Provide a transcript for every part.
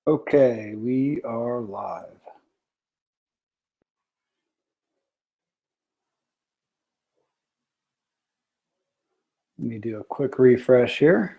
Okay, we are live. Let me do a quick refresh here.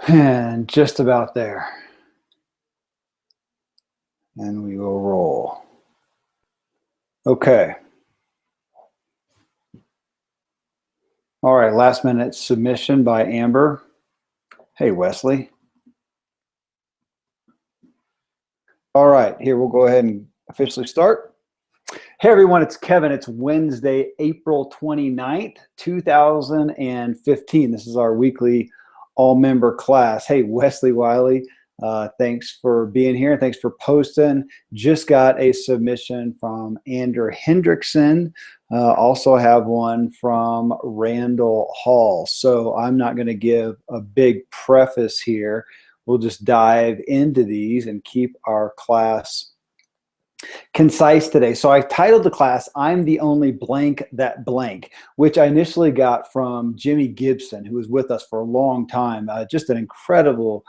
And just about there. And we will roll. Okay. All right, last minute submission by Amber. Hey, Wesley. All right, here we'll go ahead and officially start. Hey, everyone, it's Kevin. It's Wednesday, April 29th, 2015. This is our weekly all-member class. Hey, Wesley Wiley, thanks for being here. Thanks for posting. Just got a submission from Andrew Hendrickson. Also have one from Randall Hall. So I'm not going to give a big preface here. We'll just dive into these and keep our class concise today. So I titled the class, I'm the Only Blank That Blank, which I initially got from Jimmy Gibson, who was with us for a long time. Just an incredibly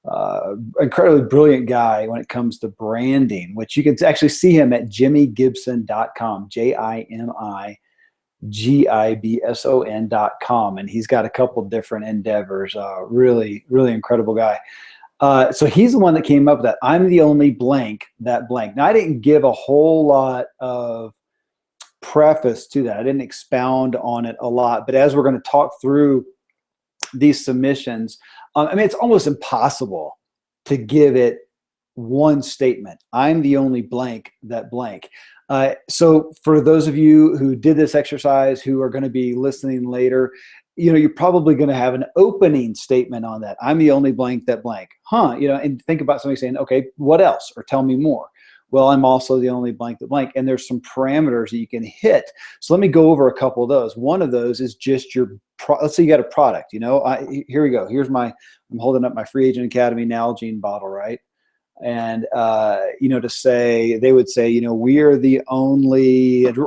brilliant guy when it comes to branding, which you can actually see him at jimmygibson.com, JIMIGIBSON.com. And he's got a couple different endeavors. Really, really incredible guy. So he's the one that came up with that. I'm the only blank that blank. Now, I didn't give a whole lot of preface to that. I didn't expound on it a lot. But as we're going to talk through these submissions, I mean, it's almost impossible to give it one statement. I'm the only blank that blank. So for those of you who did this exercise, who are going to be listening later, you're probably going to have an opening statement on that. I'm the only blank that blank. And think about somebody saying, okay, what else? Or tell me more. Well, I'm also the only blank that blank. And there's some parameters that you can hit. So let me go over a couple of those. One of those is just let's say you got a product, here we go. I'm holding up my Free Agent Academy Nalgene bottle, right? And they would say,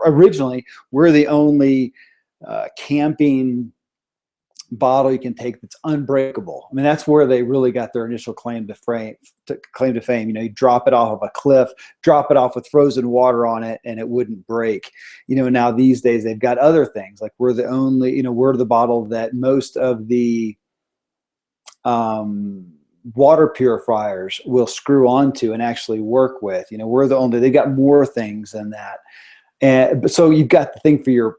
originally we're the only camping bottle you can take that's unbreakable. I mean, that's where they really got their initial claim to fame. You drop it off of a cliff, drop it off with frozen water on it, and it wouldn't break. Now these days they've got other things, like we're the bottle that most of the water purifiers will screw onto and actually work with. They've got more things than that. But so you've got the thing for your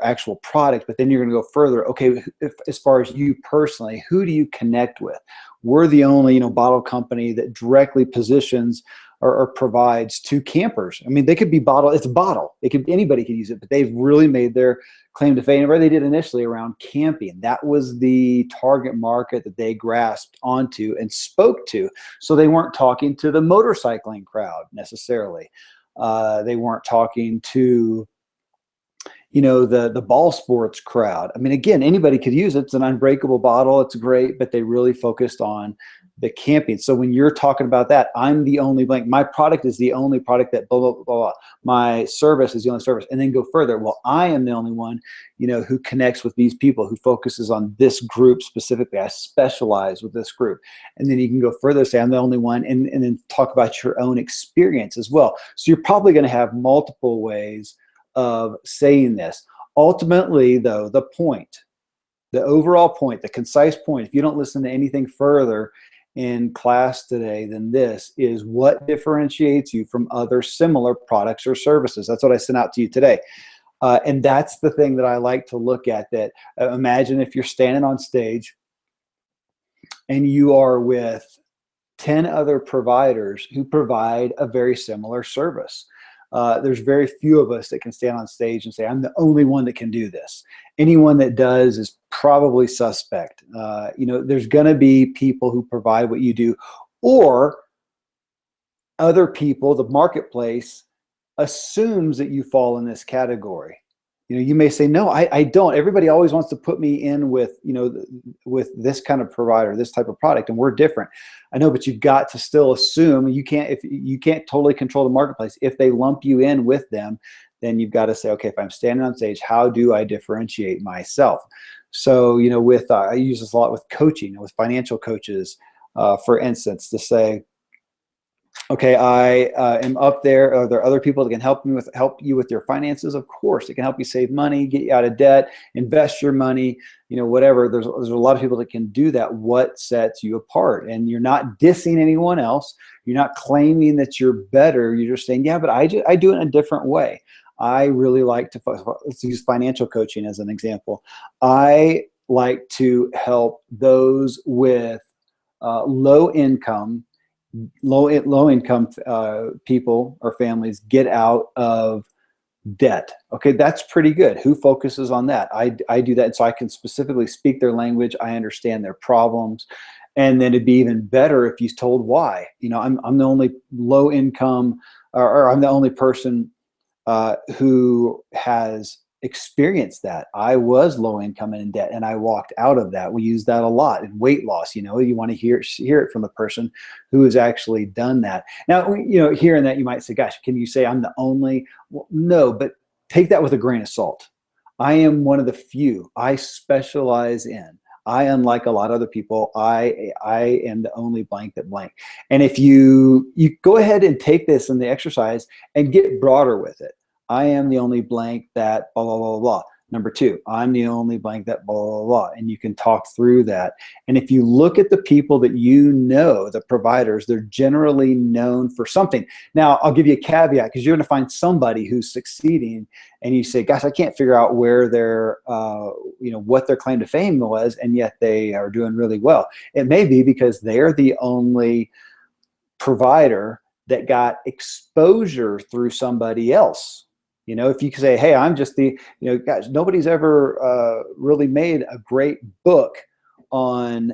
actual product, but then you're going to go further. Okay, as far as you personally, who do you connect with? We're the only bottle company that directly positions or provides to campers. I mean, they could be it's a bottle. Anybody could use it, but they've really made their claim to fame. Where they did initially around camping, that was the target market that they grasped onto and spoke to. So they weren't talking to the motorcycling crowd necessarily. They weren't talking to, the ball sports crowd. I mean, again, anybody could use it. It's an unbreakable bottle. It's great, but they really focused on the camping. So when you're talking about that, I'm the only blank. My product is the only product that blah, blah, blah, blah. My service is the only service. And then go further. Well, I am the only one, who connects with these people, who focuses on this group specifically. I specialize with this group. And then you can go further, say I'm the only one, and then talk about your own experience as well. So you're probably going to have multiple ways of saying this. Ultimately, though, the overall point, the concise point, if you don't listen to anything further in class today than this, is what differentiates you from other similar products or services. That's what I sent out to you today. And that's the thing that I like to look at. That imagine if you're standing on stage and you are with 10 other providers who provide a very similar service. There's very few of us that can stand on stage and say, I'm the only one that can do this. Anyone that does is probably suspect. There's going to be people who provide what you do, or other people, the marketplace assumes that you fall in this category. You know, you may say, no, I don't. Everybody always wants to put me in with, you know, with this kind of provider, this type of product, and we're different. I know, but you've got to still assume you can't, if you can't totally control the marketplace. If they lump you in with them, then you've got to say, okay, if I'm standing on stage, how do I differentiate myself? So, you know, with I use this a lot with coaching, with financial coaches, for instance, to say, okay, I am up there. Are there other people that can help you with your finances? Of course, it can help you save money, get you out of debt, invest your money, you know, whatever. There's a lot of people that can do that. What sets you apart? And you're not dissing anyone else. You're not claiming that you're better. You're just saying, yeah, but I do it in a different way. I really like to, let's use financial coaching as an example. I like to help those with low income people or families get out of debt. Okay, that's pretty good. Who focuses on that? I do that, so I can specifically speak their language. I understand their problems, and then it'd be even better if you told why. You know, I'm the only low income, or I'm the only person who has experienced that. I was low income and in debt, and I walked out of that. We use that a lot in weight loss. You know, you want to hear it from the person who has actually done that. Now, you know, hearing that, you might say, gosh, can you say I'm the only? Well, no, but take that with a grain of salt. I am one of the few. I specialize in. Unlike a lot of other people, I am the only blank that blank. And if you go ahead and take this in the exercise and get broader with it. I am the only blank that blah, blah, blah, blah. Number two, I'm the only blank that blah, blah, blah. And you can talk through that. And if you look at the people that you know, the providers, they're generally known for something. Now, I'll give you a caveat, because you're going to find somebody who's succeeding and you say, gosh, I can't figure out where their, you know, what their claim to fame was, and yet they are doing really well. It may be because they're the only provider that got exposure through somebody else. You know, if you say, hey, I'm just the, you know, guys, nobody's ever really made a great book on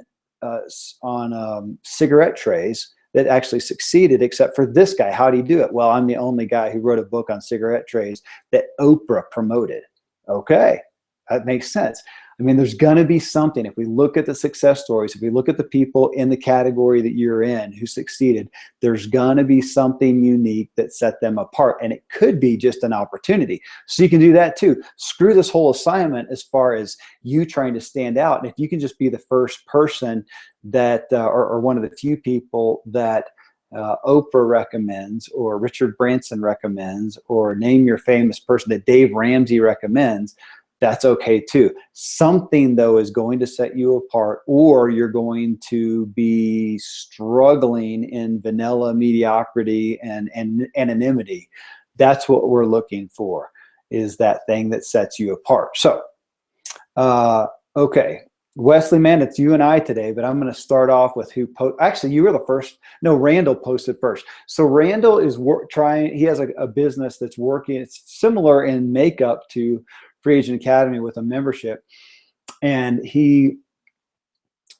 cigarette trays that actually succeeded, except for this guy. How do you do it? Well, I'm the only guy who wrote a book on cigarette trays that Oprah promoted. Okay, that makes sense. I mean, there's going to be something. If we look at the success stories, if we look at the people in the category that you're in who succeeded, there's going to be something unique that set them apart. And it could be just an opportunity. So you can do that too. Screw this whole assignment as far as you trying to stand out. And if you can just be the first person that, or one of the few people that Oprah recommends, or Richard Branson recommends, or name your famous person that Dave Ramsey recommends, that's okay too. Something though is going to set you apart, or you're going to be struggling in vanilla mediocrity and anonymity. That's what we're looking for, is that thing that sets you apart. So, okay, Wesley, man, it's you and I today, but I'm going to start off with who actually, you were the first. No, Randall posted first. So Randall is he has a business that's working. It's similar in makeup to Free Agent Academy with a membership, and he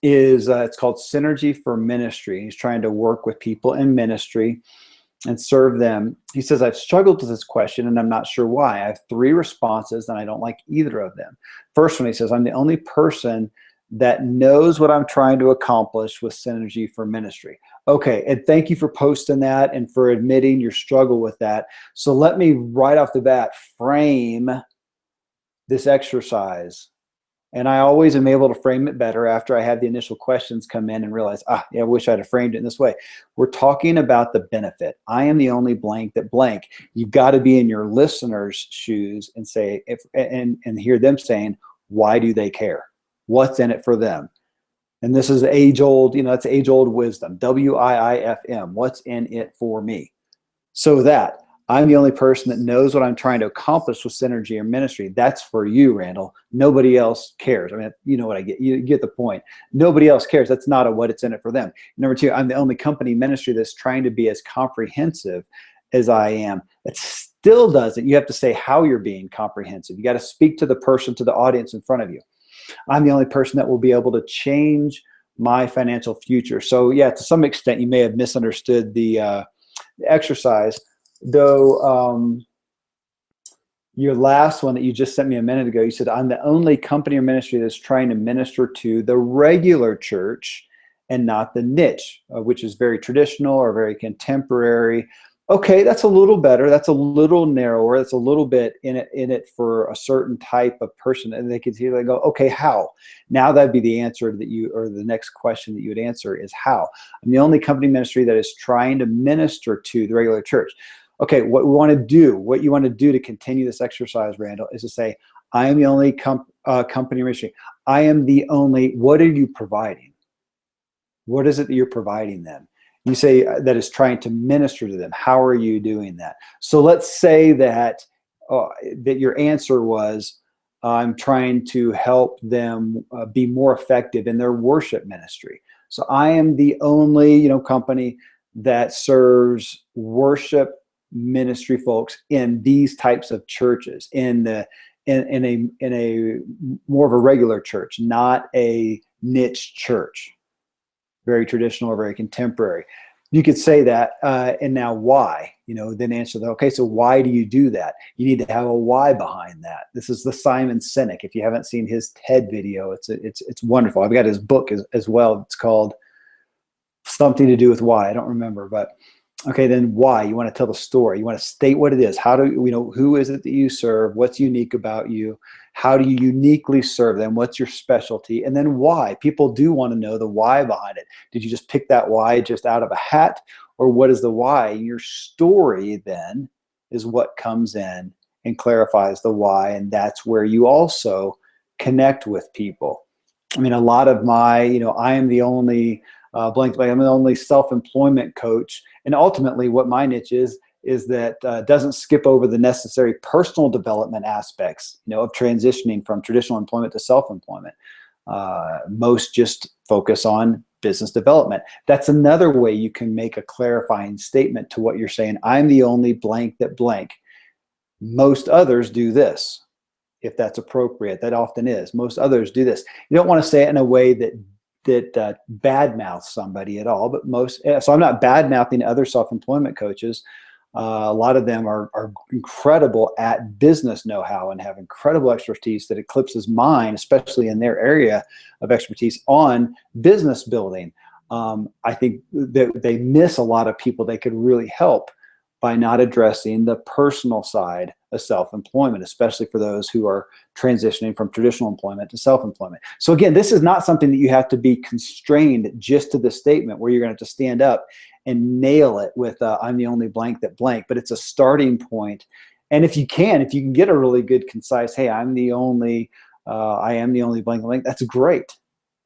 is it's called Synergy for Ministry. He's trying to work with people in ministry and serve them. He says, I've struggled with this question and I'm not sure why. I have 3 responses and I don't like either of them. First one, he says, I'm the only person that knows what I'm trying to accomplish with Synergy for Ministry. Okay, and thank you for posting that and for admitting your struggle with that. So let me right off the bat frame this exercise. And I always am able to frame it better after I have the initial questions come in and realize, yeah, I wish I'd have framed it in this way. We're talking about the benefit. I am the only blank that blank. You've got to be in your listeners' shoes and say, and hear them saying, why do they care? What's in it for them? And this is age old, you know, that's age old wisdom. WIIFM. What's in it for me? So that I'm the only person that knows what I'm trying to accomplish with Synergy or Ministry. That's for you, Randall. Nobody else cares. I mean, you know what I get. You get the point. Nobody else cares. That's not what it's in it for them. Number 2, I'm the only company ministry that's trying to be as comprehensive as I am. It still doesn't. You have to say how you're being comprehensive. You got to speak to the person, to the audience in front of you. I'm the only person that will be able to change my financial future. So yeah, to some extent, you may have misunderstood the exercise. Though, your last one that you just sent me a minute ago, you said, I'm the only company or ministry that's trying to minister to the regular church and not the niche, which is very traditional or very contemporary. Okay, that's a little better. That's a little narrower. That's a little bit in it for a certain type of person. And they could see, they go, okay, how? Now that'd be the answer that you, or the next question that you would answer is how. I'm the only company ministry that is trying to minister to the regular church. Okay, what you want to do to continue this exercise, Randall, is to say, I am the only company ministry. I am the only, what are you providing? What is it that you're providing them? You say that is trying to minister to them. How are you doing that? So let's say that that your answer was, I'm trying to help them be more effective in their worship ministry. So I am the only, company that serves worship ministry folks in these types of churches, in a more of a regular church, not a niche church. Very traditional or very contemporary. You could say that, and now why? Then answer that. Okay, so why do you do that? You need to have a why behind that. This is the Simon Sinek. If you haven't seen his TED video, it's wonderful. I've got his book as well. It's called something to do with why. I don't remember, but okay, then why? You want to tell the story. You want to state what it is. How do who is it that you serve? What's unique about you? How do you uniquely serve them? What's your specialty? And then why? People do want to know the why behind it. Did you just pick that why just out of a hat? Or what is the why? Your story then is what comes in and clarifies the why. And that's where you also connect with people. I mean, a lot of my, I am the only I'm the only self-employment coach. And ultimately what my niche is that doesn't skip over the necessary personal development aspects, of transitioning from traditional employment to self-employment. Most just focus on business development. That's another way you can make a clarifying statement to what you're saying. I'm the only blank that blank. Most others do this, if that's appropriate. That often is. Most others do this. You don't want to say it in a way that badmouths somebody at all, but so I'm not badmouthing other self-employment coaches. A lot of them are incredible at business know-how and have incredible expertise that eclipses mine, especially in their area of expertise on business building. I think that they miss a lot of people they could really help by not addressing the personal side of self-employment, especially for those who are transitioning from traditional employment to self-employment. So again, this is not something that you have to be constrained just to the statement where you're going to have to stand up and nail it with I'm the only blank that blank, but it's a starting point. And if you can get a really good, concise, hey, I am the only blank blank, that's great.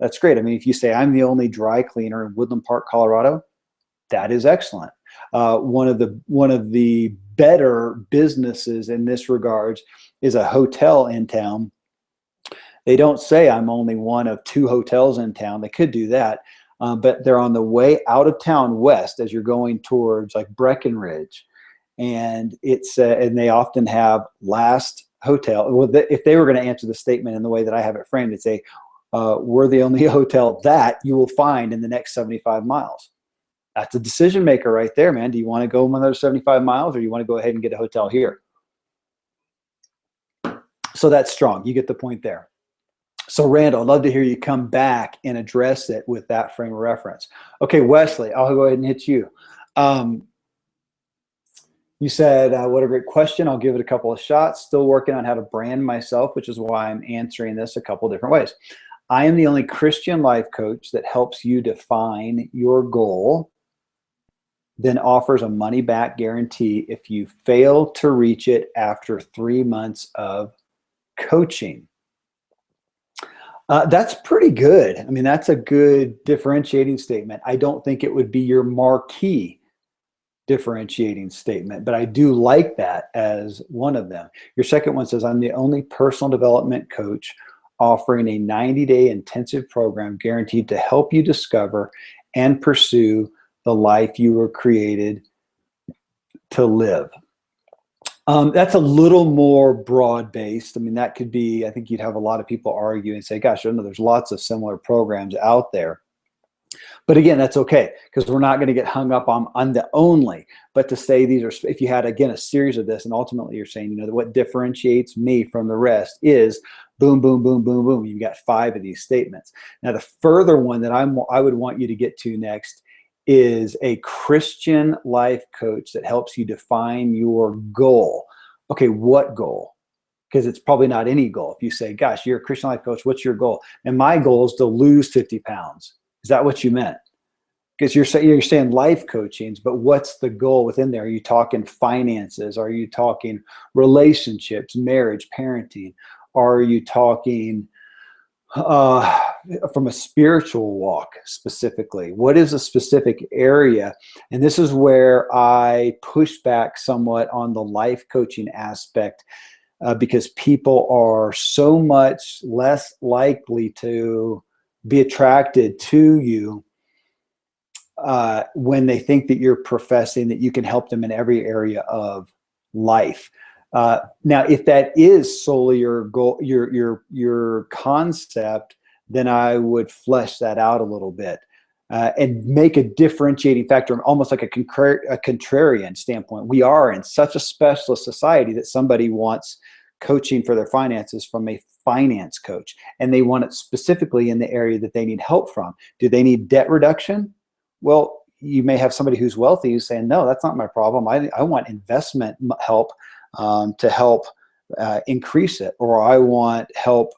That's great. I mean, if you say I'm the only dry cleaner in Woodland Park, Colorado, that is excellent. One of the better businesses in this regards is a hotel in town. They don't say I'm only one of 2 hotels in town. They could do that, but they're on the way out of town west as you're going towards like Breckenridge, and and they often have last hotel. Well, if they were going to answer the statement in the way that I have it framed, they'd say, "We're the only hotel that you will find in the next 75 miles." That's a decision maker right there, man. Do you want to go another 75 miles or do you want to go ahead and get a hotel here? So that's strong. You get the point there. So Randall, I'd love to hear you come back and address it with that frame of reference. Okay, Wesley, I'll go ahead and hit you. You said, what a great question. I'll give it a couple of shots. Still working on how to brand myself, which is why I'm answering this a couple of different ways. I am the only Christian life coach that helps you define your goal, then offers a money-back guarantee if you fail to reach it after 3 months of coaching. That's pretty good. I mean, that's a good differentiating statement. I don't think it would be your marquee differentiating statement, but I do like that as one of them. Your second one says, I'm the only personal development coach offering a 90-day intensive program guaranteed to help you discover and pursue the life you were created to live. That's a little more broad-based. I mean, that could be, I think you'd have a lot of people argue and say, gosh, I know there's lots of similar programs out there. But again, that's okay, because we're not going to get hung up on the only, but to say these are, if you had, again, a series of this, and ultimately you're saying, what differentiates me from the rest is boom, boom, boom, boom, boom. You've got 5 of these statements. Now, the further one that I would want you to get to next is a Christian life coach that helps you define your goal. Okay, what goal? Because it's probably not any goal. If you say, gosh, you're a Christian life coach, what's your goal? And my goal is to lose 50 pounds. Is that what you meant? Because you're saying life coachings, but what's the goal within there? Are you talking finances? Are you talking relationships, marriage, parenting? Are you talking from a spiritual walk specifically? What is a specific area? And this is where I push back somewhat on the life coaching aspect, because people are so much less likely to be attracted to you when they think that you're professing that you can help them in every area of life. Now, if that is solely your goal, your concept, then I would flesh that out a little bit and make a differentiating factor, almost like a contrarian standpoint. We are in such a specialist society that somebody wants coaching for their finances from a finance coach, and they want it specifically in the area that they need help from. Do they need debt reduction? Well, you may have somebody who's wealthy who's saying, no, that's not my problem. I want investment help to help increase it, or I want help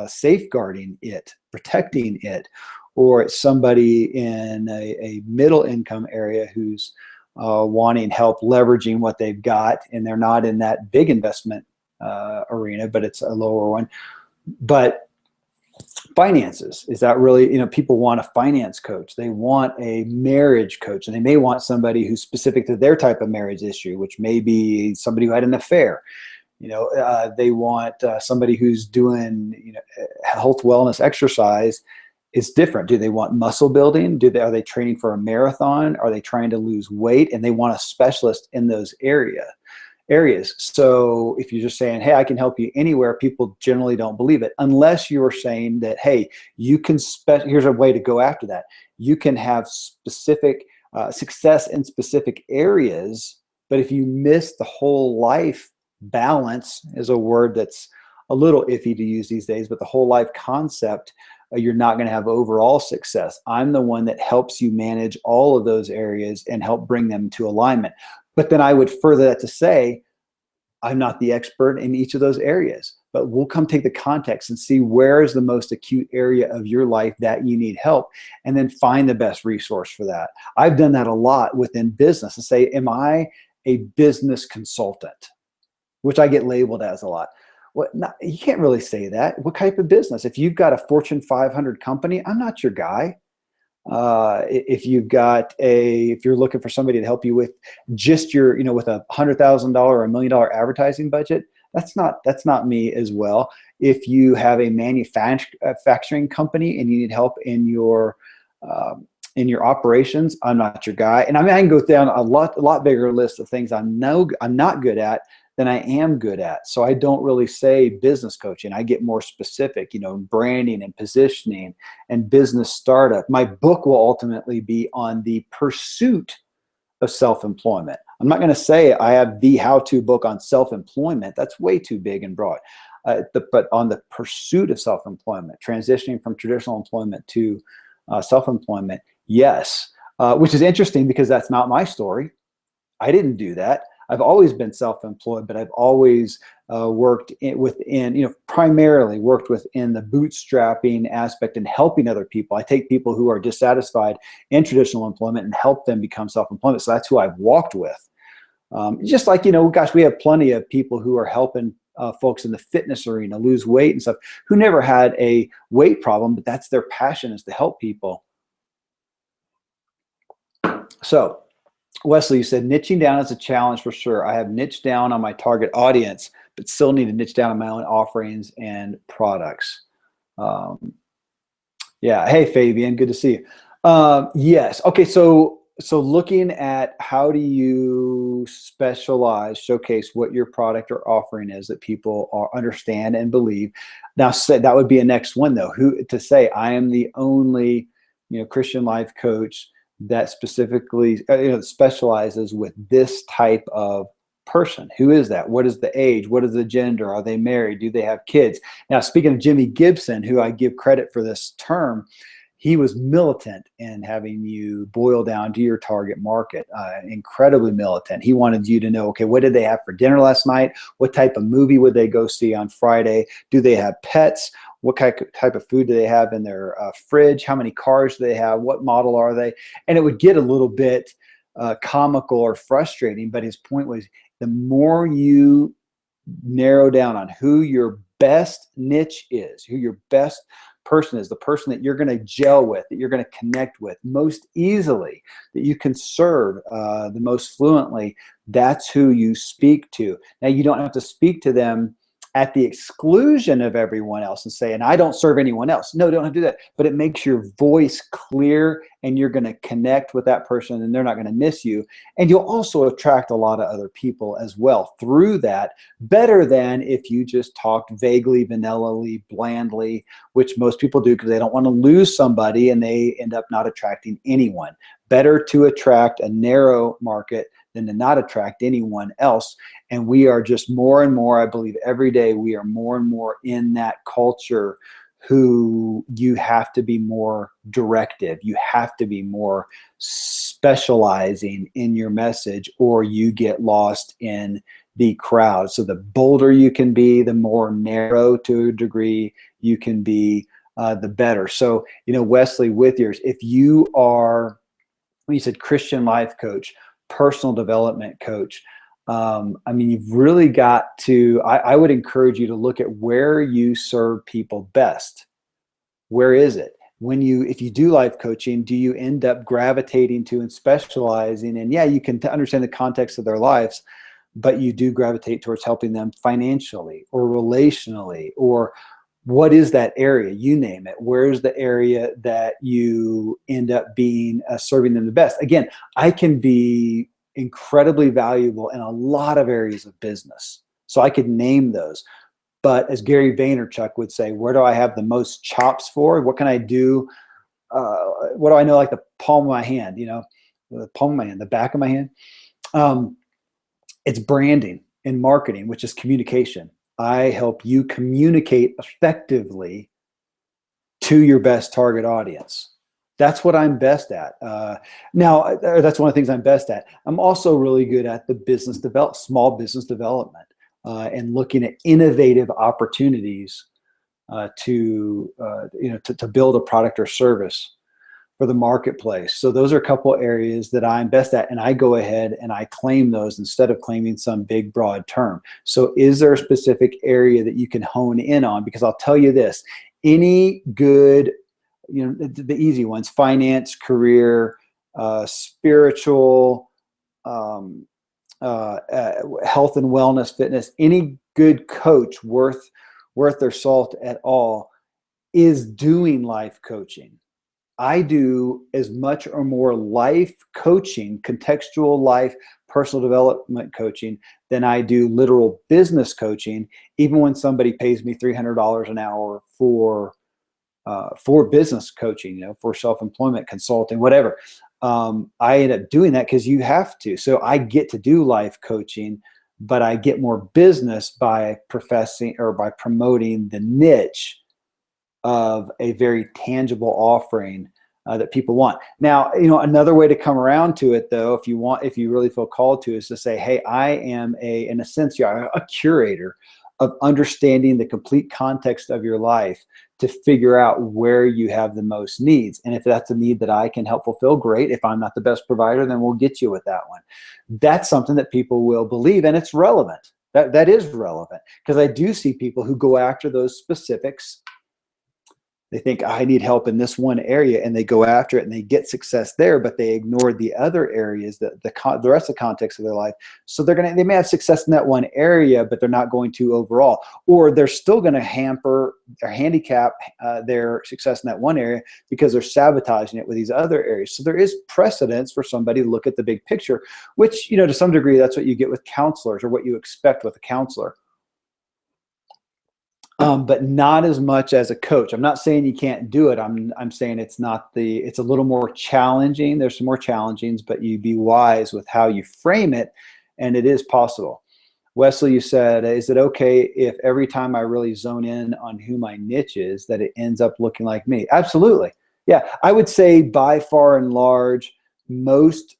safeguarding it, protecting it. Or it's somebody in a middle income area who's wanting help leveraging what they've got, and they're not in that big investment arena, but it's a lower one. But finances, is that really, people want a finance coach, they want a marriage coach, and they may want somebody who's specific to their type of marriage issue, which may be somebody who had an affair. They want somebody who's doing health, wellness, exercise. It's different. Do they want muscle building? Are they training for a marathon? Are they trying to lose weight? And they want a specialist in those areas. So if you're just saying, hey, I can help you anywhere, people generally don't believe it, unless you are saying that, hey, you can, here's a way to go after that. You can have specific success in specific areas, but if you miss the whole life, balance is a word that's a little iffy to use these days, but the whole life concept, you're not going to have overall success. I'm the one that helps you manage all of those areas and help bring them to alignment. But then I would further that to say, I'm not the expert in each of those areas, but we'll come take the context and see where is the most acute area of your life that you need help, and then find the best resource for that. I've done that a lot within business and say, am I a business consultant? Which I get labeled as a lot. You can't really say that. What type of business? If you've got a Fortune 500 company, I'm not your guy. If you're looking for somebody to help you with just your, with a $100,000 or $1 million advertising budget, that's not me as well. If you have a manufacturing company and you need help in your operations, I'm not your guy. And I can go down a lot bigger list of things I'm not good at than I am good at. So I don't really say business coaching. I get more specific, branding and positioning and business startup. My book will ultimately be on the pursuit of self-employment. I'm not going to say I have the how-to book on self-employment. That's way too big and broad. But on the pursuit of self-employment, transitioning from traditional employment to self-employment, yes. Which is interesting because that's not my story. I didn't do that. I've always been self-employed, but I've always primarily worked within the bootstrapping aspect and helping other people. I take people who are dissatisfied in traditional employment and help them become self-employment. So that's who I've walked with. Just like, we have plenty of people who are helping folks in the fitness arena lose weight and stuff who never had a weight problem, but that's their passion, is to help people. So, Wesley, you said niching down is a challenge for sure. I have niched down on my target audience, but still need to niche down on my own offerings and products. Yeah. Hey, Fabian, good to see you. Yes. Okay. So looking at how do you showcase what your product or offering is that people understand and believe. Now, that would be a next one though. To say I am the only Christian life coach that specifically specializes with this type of person. Who is that? What is the age? What is the gender? Are they married? Do they have kids? Now, speaking of Jimmy Gibson, who I give credit for this term, he was militant in having you boil down to your target market, incredibly militant. He wanted you to know, okay, what did they have for dinner last night? What type of movie would they go see on Friday? Do they have pets? What type of food do they have in their fridge? How many cars do they have? What model are they? And it would get a little bit comical or frustrating, but his point was, the more you narrow down on who your best niche is, who your best person is, the person that you're going to gel with, that you're going to connect with most easily, that you can serve the most fluently, that's who you speak to. Now, you don't have to speak to them at the exclusion of everyone else and say, and I don't serve anyone else. No, don't have to do that. But it makes your voice clear, and you're going to connect with that person, and they're not going to miss you. And you'll also attract a lot of other people as well through that, better than if you just talked vaguely, vanillally, blandly, which most people do because they don't want to lose somebody and they end up not attracting anyone. Better to attract a narrow market than to not attract anyone else. And we are just more and more, I believe every day, we are more and more in that culture who you have to be more directive. You have to be more specializing in your message, or you get lost in the crowd. So the bolder you can be, the more narrow to a degree you can be, the better. So, Wesley, with yours, if you are, when you said Christian life coach, personal development coach, you've really got to, I would encourage you to look at where you serve people best. Where is it? If you do life coaching, do you end up gravitating to and specializing? And yeah, you can understand the context of their lives, but you do gravitate towards helping them financially or relationally, or what is that area? You name it. Where's the area that you end up being serving them the best? Again, I can be incredibly valuable in a lot of areas of business. So I could name those. But as Gary Vaynerchuk would say, where do I have the most chops for? What can I do? What do I know like the palm of my hand, the palm of my hand, the back of my hand? It's branding and marketing, which is communication. I help you communicate effectively to your best target audience. That's what I'm best at. Now, that's one of the things I'm best at. I'm also really good at the small business development, and looking at innovative opportunities to build a product or service for the marketplace. So those are a couple areas that I'm best at, and I go ahead and I claim those instead of claiming some big broad term. So is there a specific area that you can hone in on? Because I'll tell you this, any good, the easy ones, finance, career, spiritual, health and wellness, fitness, any good coach worth their salt at all is doing life coaching. I do as much or more life coaching, contextual life, personal development coaching than I do literal business coaching, even when somebody pays me $300 an hour for business coaching, for self-employment consulting, whatever. I end up doing that because you have to. So I get to do life coaching, but I get more business by professing or by promoting the niche of a very tangible offering that people want. Now, another way to come around to it, though, if you really feel called to, is to say, hey, I am in a sense, a curator of understanding the complete context of your life to figure out where you have the most needs. And if that's a need that I can help fulfill, great. If I'm not the best provider, then we'll get you with that one. That's something that people will believe, and it's relevant. That is relevant, because I do see people who go after those specifics. They think, I need help in this one area, and they go after it and they get success there, but they ignored the other areas, the rest of the context of their life. So they may have success in that one area, but they're not going to overall, or they're still going to hamper or handicap their success in that one area because they're sabotaging it with these other areas. So there is precedence for somebody to look at the big picture, which, to some degree, that's what you get with counselors, or what you expect with a counselor. but not as much as a coach. I'm not saying you can't do it. I'm saying it's a little more challenging. There's some more challengings, but you be wise with how you frame it, and it is possible. Wesley, you said, is it okay if every time I really zone in on who my niche is, that it ends up looking like me? Absolutely. Yeah, I would say by far and large, most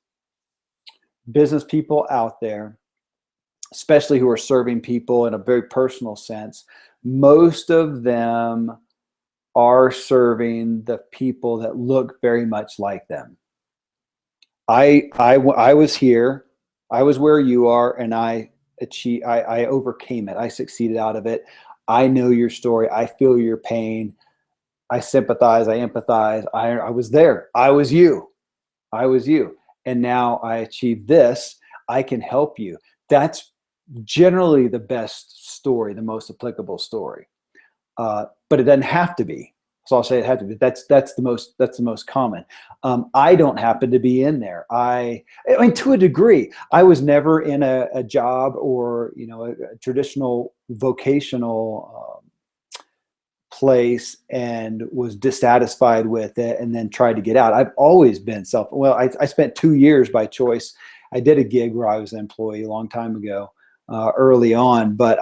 business people out there, especially who are serving people in a very personal sense, most of them are serving the people that look very much like them. I was here, I was where you are, and I overcame it. I succeeded out of it. I know your story. I feel your pain. I sympathize. I empathize. I was there. I was you. I was you. And now I achieved this. I can help you. That's generally the best story, the most applicable story. But it doesn't have to be. So I'll say it had to be. That's the most common. I don't happen to be in there. I mean, to a degree, I was never in a job or a traditional vocational place and was dissatisfied with it and then tried to get out. I've always been I spent 2 years by choice. I did a gig where I was an employee a long time ago, early on, but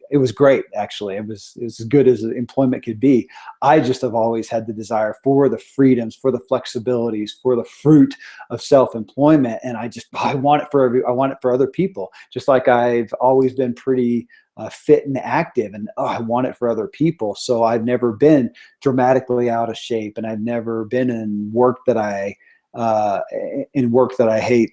it was great. Actually, it was as good as employment could be. I just have always had the desire for the freedoms, for the flexibilities, for the fruit of self-employment, and I want it I want it for other people. Just like I've always been pretty fit and active, and I want it for other people. So I've never been dramatically out of shape, and I've never been in work that I hate.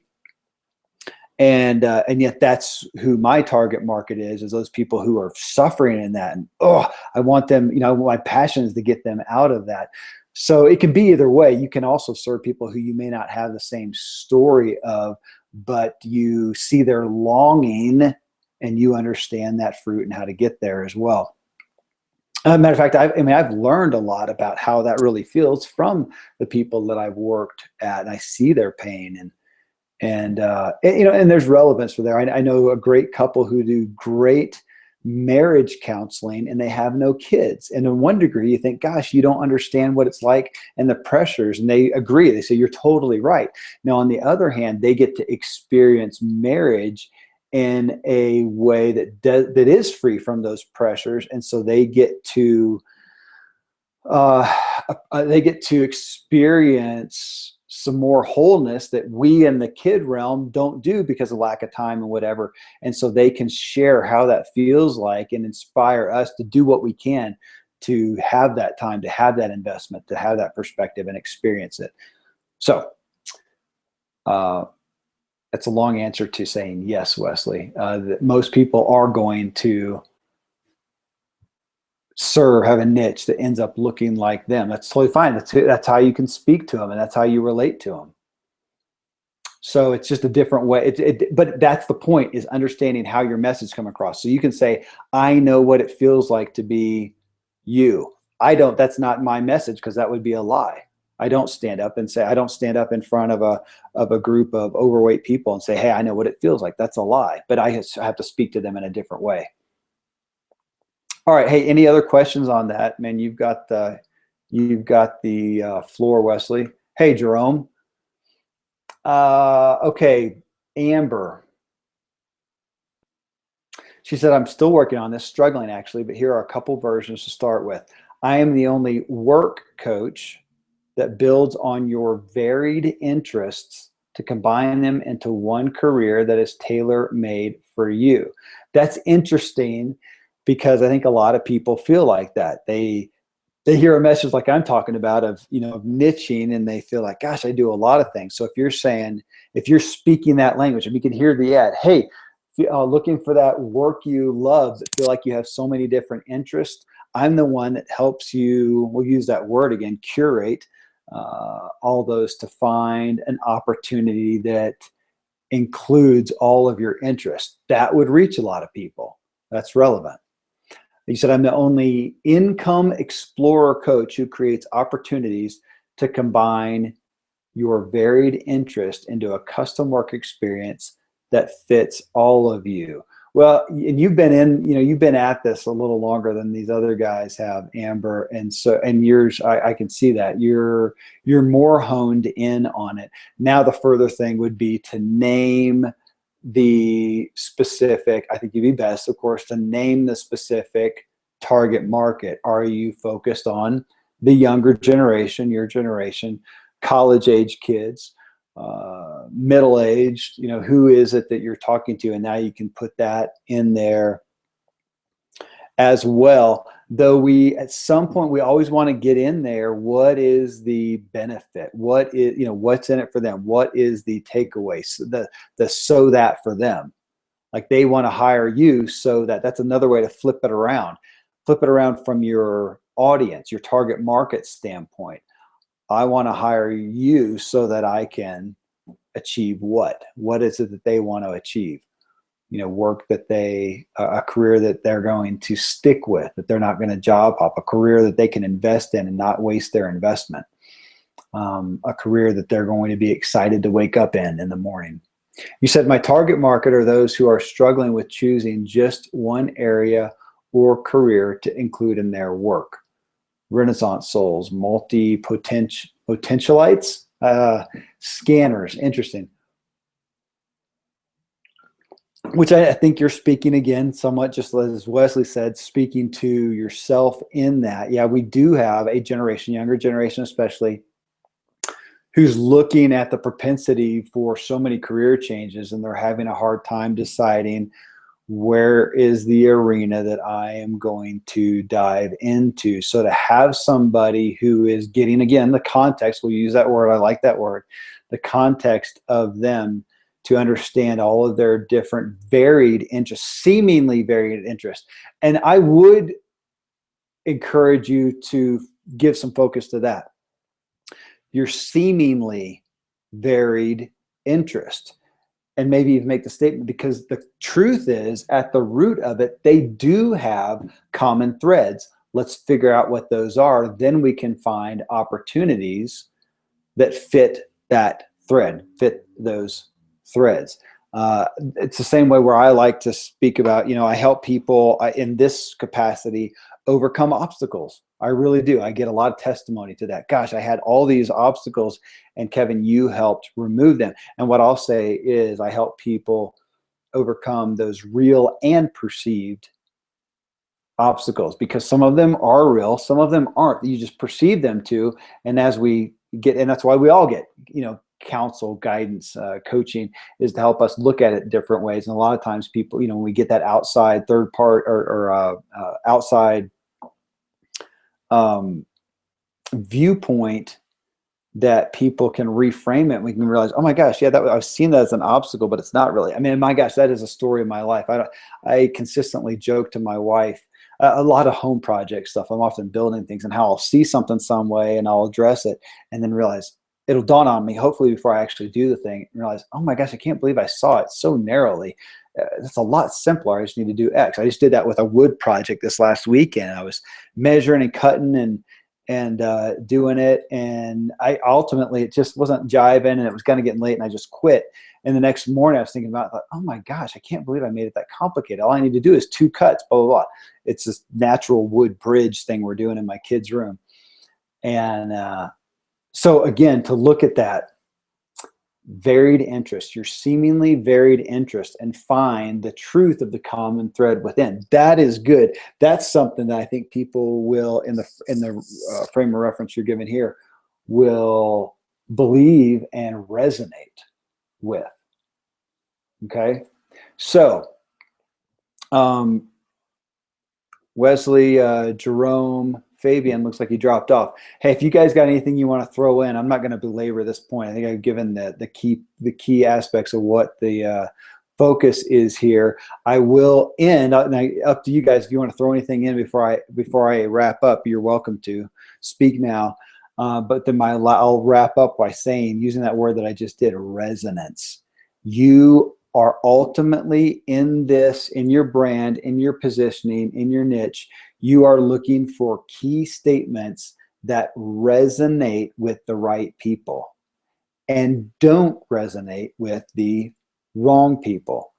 And yet that's who my target market is those people who are suffering in that. And I want them, my passion is to get them out of that. So it can be either way. You can also serve people who you may not have the same story of, but you see their longing and you understand that fruit and how to get there as well. Matter of fact, I've learned a lot about how that really feels from the people that I've worked at, and I see their pain and there's relevance for there. I know a great couple who do great marriage counseling and they have no kids. And in one degree, you think, gosh, you don't understand what it's like and the pressures. And they agree. They say, you're totally right. Now, on the other hand, they get to experience marriage in a way that is free from those pressures. And so they get to experience some more wholeness that we in the kid realm don't do because of lack of time and whatever. And so they can share how that feels like and inspire us to do what we can to have that time, to have that investment, to have that perspective and experience it. So that's a long answer to saying yes, Wesley. That most people are going to have a niche that ends up looking like them. That's totally fine. That's how you can speak to them, and that's how you relate to them. So it's just a different way. But that's the point, is understanding how your message come across. So you can say, I know what it feels like to be you. I don't. That's not my message, because that would be a lie. I don't stand up in front of a group of overweight people and say, hey, I know what it feels like. That's a lie. But I have to speak to them in a different way. All right. Hey, any other questions on that? Man, you've got the floor, Wesley. Hey, Jerome. Okay, Amber. She said, I'm still working on this, struggling actually, but here are a couple versions to start with. I am the only work coach that builds on your varied interests to combine them into one career that is tailor-made for you. That's interesting, because I think a lot of people feel like that. They hear a message like I'm talking about of niching, and they feel like, gosh, I do a lot of things. So if you're speaking that language, and you can hear the ad, hey, looking for that work you love, that feel like you have so many different interests, I'm the one that helps you, we'll use that word again, curate all those to find an opportunity that includes all of your interests. That would reach a lot of people. That's relevant. You said, I'm the only income explorer coach who creates opportunities to combine your varied interest into a custom work experience that fits all of you. Well, and you've been in, you've been at this a little longer than these other guys have, Amber, and so, and yours, I can see that you're more honed in on it. Now, the further thing would be to name the specific. I think you'd be best, of course, to name the specific target market. Are you focused on the younger generation, your generation, college age kids? Middle-aged, who is it that you're talking to? And now you can put that in there as well. Though we, at some point, we always want to get in there. What is the benefit? What is, what's in it for them? What is the takeaway? So so that for them, like they want to hire you, so that's another way to flip it around. Flip it around from your audience, your target market standpoint. I want to hire you so that I can achieve what? What is it that they want to achieve? Work that a career that they're going to stick with, that they're not going to job hop, a career that they can invest in and not waste their investment, a career that they're going to be excited to wake up in the morning. You said my target market are those who are struggling with choosing just one area or career to include in their work. Renaissance souls, potentialites, scanners. Interesting. Which I think you're speaking again, somewhat just as Wesley said, speaking to yourself in that. Yeah, we do have a generation, younger generation especially, who's looking at the propensity for so many career changes, and they're having a hard time deciding where is the arena that I am going to dive into. So to have somebody who is getting, again, the context, we'll use that word, I like that word, the context of them to understand all of their different varied interests, seemingly varied interests. And I would encourage you to give some focus to that. Your seemingly varied interest. And maybe even make the statement, because the truth is, at the root of it, they do have common threads. Let's figure out what those are. Then we can find opportunities that fit that thread, fit those threads. It's the same way where I like to speak about, I help people in this capacity overcome obstacles. I really do. I get a lot of testimony to that. Gosh, I had all these obstacles, and Kevin, you helped remove them. And what I'll say is I help people overcome those real and perceived obstacles, because some of them are real, some of them aren't. You just perceive them to. And as we get, and that's why we all get, counsel, guidance, coaching, is to help us look at it different ways. And a lot of times people, when we get that outside third part or outside viewpoint, that people can reframe it. We can realize, oh my gosh, yeah, I've seen that as an obstacle, but it's not really. I mean, my gosh, that is a story of my life. I consistently joke to my wife, a lot of home project stuff. I'm often building things, and how I'll see something some way and I'll address it, and then realize, it'll dawn on me, hopefully before I actually do the thing, and realize, oh my gosh, I can't believe I saw it so narrowly. It's a lot simpler. I just need to do X. I just did that with a wood project this last weekend. I was measuring and cutting and doing it, and I ultimately, it just wasn't jiving, and it was kind of getting late, and I just quit. And the next morning I was thinking about it, oh my gosh, I can't believe I made it that complicated. All I need to do is 2 cuts, blah, blah, blah. It's this natural wood bridge thing we're doing in my kid's room. And so again, to look at that varied interest, your seemingly varied interest, and find the truth of the common thread within. That is good. That's something that I think people will, in the frame of reference you're given here, will believe and resonate with. Okay, so Wesley, Jerome, Fabian, looks like he dropped off. Hey, if you guys got anything you want to throw in, I'm not going to belabor this point. I think I've given the key aspects of what the focus is here. I will end, up to you guys. If you want to throw anything in before I wrap up, you're welcome to speak now. But then I'll wrap up by saying, using that word that I just did, resonance. You are ultimately in your brand, in your positioning, in your niche, you are looking for key statements that resonate with the right people and don't resonate with the wrong people.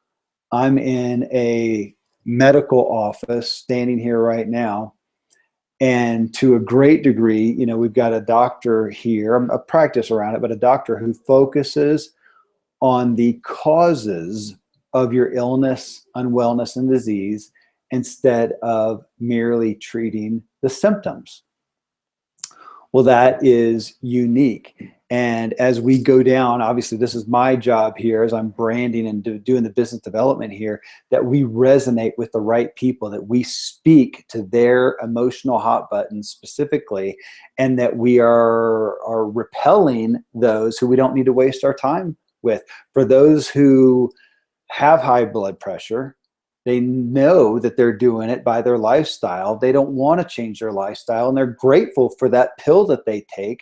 I'm in a medical office standing here right now. And to a great degree, you know, we've got a doctor here, a practice around it, but a doctor who focuses on the causes of your illness, unwellness, and disease instead of merely treating the symptoms. Well, that is unique. And as we go down, obviously, this is my job here as I'm branding and doing the business development here, that we resonate with the right people, that we speak to their emotional hot buttons specifically, and that we are repelling those who we don't need to waste our time with. For those who have high blood pressure, they know that they're doing it by their lifestyle. They don't want to change their lifestyle, and they're grateful for that pill that they take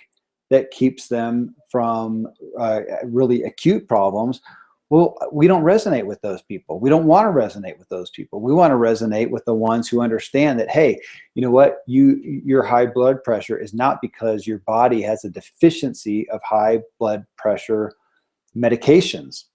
that keeps them from really acute problems. Well, we don't resonate with those people. We don't want to resonate with those people. We want to resonate with the ones who understand that, hey, you know what, your high blood pressure is not because your body has a deficiency of high blood pressure medications.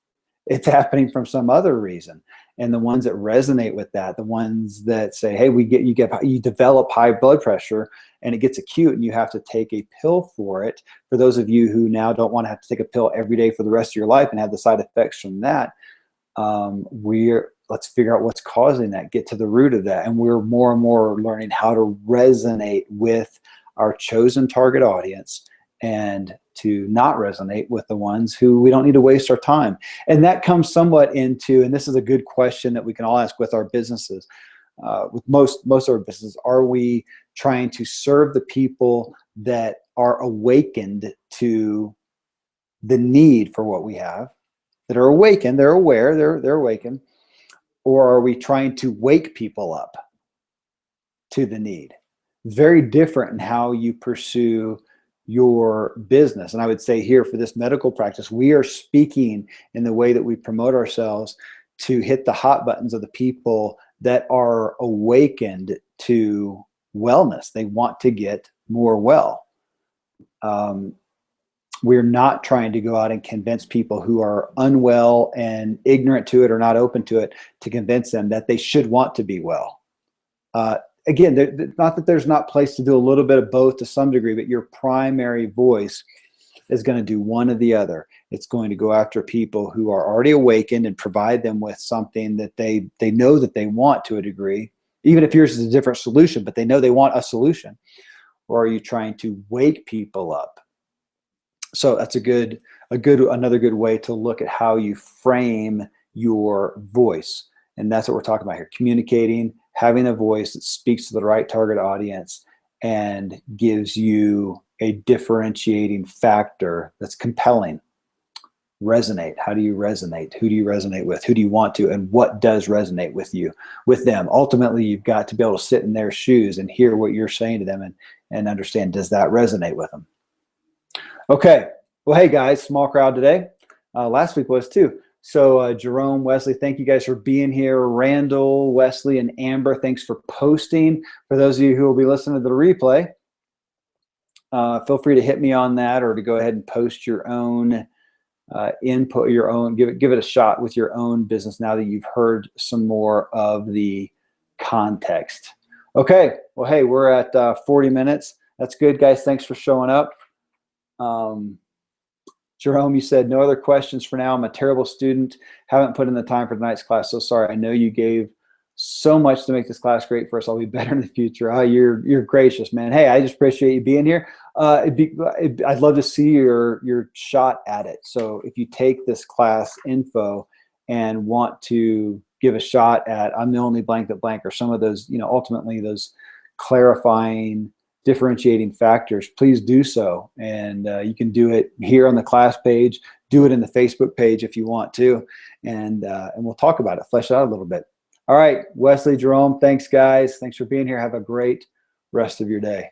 It's happening from some other reason. And the ones that resonate with that, the ones that say, hey, you develop high blood pressure and it gets acute and you have to take a pill for it. For those of you who now don't want to have to take a pill every day for the rest of your life and have the side effects from that, let's figure out what's causing that, get to the root of that. And we're more and more learning how to resonate with our chosen target audience and to not resonate with the ones who we don't need to waste our time. And that comes somewhat into, and this is a good question that we can all ask with our businesses, with most of our businesses, are we trying to serve the people that are awakened to the need for what we have, that are awakened, they're aware, they're awakened, or are we trying to wake people up to the need? Very different in how you pursue your business. And I would say here for this medical practice, we are speaking in the way that we promote ourselves to hit the hot buttons of the people that are awakened to wellness. They want to get more well. We're not trying to go out and convince people who are unwell and ignorant to it or not open to it, to convince them that they should want to be well. Again, not that there's not place to do a little bit of both to some degree, but your primary voice is going to do one or the other. It's going to go after people who are already awakened and provide them with something that they know that they want to a degree, even if yours is a different solution, but they know they want a solution. Or are you trying to wake people up? So that's another good way to look at how you frame your voice. And that's what we're talking about here. Communicating, having a voice that speaks to the right target audience and gives you a differentiating factor that's compelling. Resonate. How do you resonate? Who do you resonate with? Who do you want to? And what does resonate with you, with them? Ultimately, you've got to be able to sit in their shoes and hear what you're saying to them and understand, does that resonate with them? Okay. Well, hey guys, small crowd today. Last week was too. So Jerome, Wesley, thank you guys for being here. Randall, Wesley, and Amber, thanks for posting. For those of you who will be listening to the replay, feel free to hit me on that or to go ahead and post your own input, give it a shot with your own business now that you've heard some more of the context. Okay, well, hey, we're at 40 minutes. That's good, guys. Thanks for showing up. Jerome, you said no other questions for now. I'm a terrible student. Haven't put in the time for tonight's class. So sorry. I know you gave so much to make this class great for us. I'll be better in the future. Oh, you're gracious, man. Hey, I just appreciate you being here. I'd love to see your shot at it. So if you take this class info and want to give a shot at I'm the only blank that blank, or some of those, ultimately those clarifying, differentiating factors, please do so. And you can do it here on the class page, do it in the Facebook page if you want to, and we'll talk about it, flesh it out a little bit. All right, Wesley, Jerome, thanks guys. Thanks for being here. Have a great rest of your day.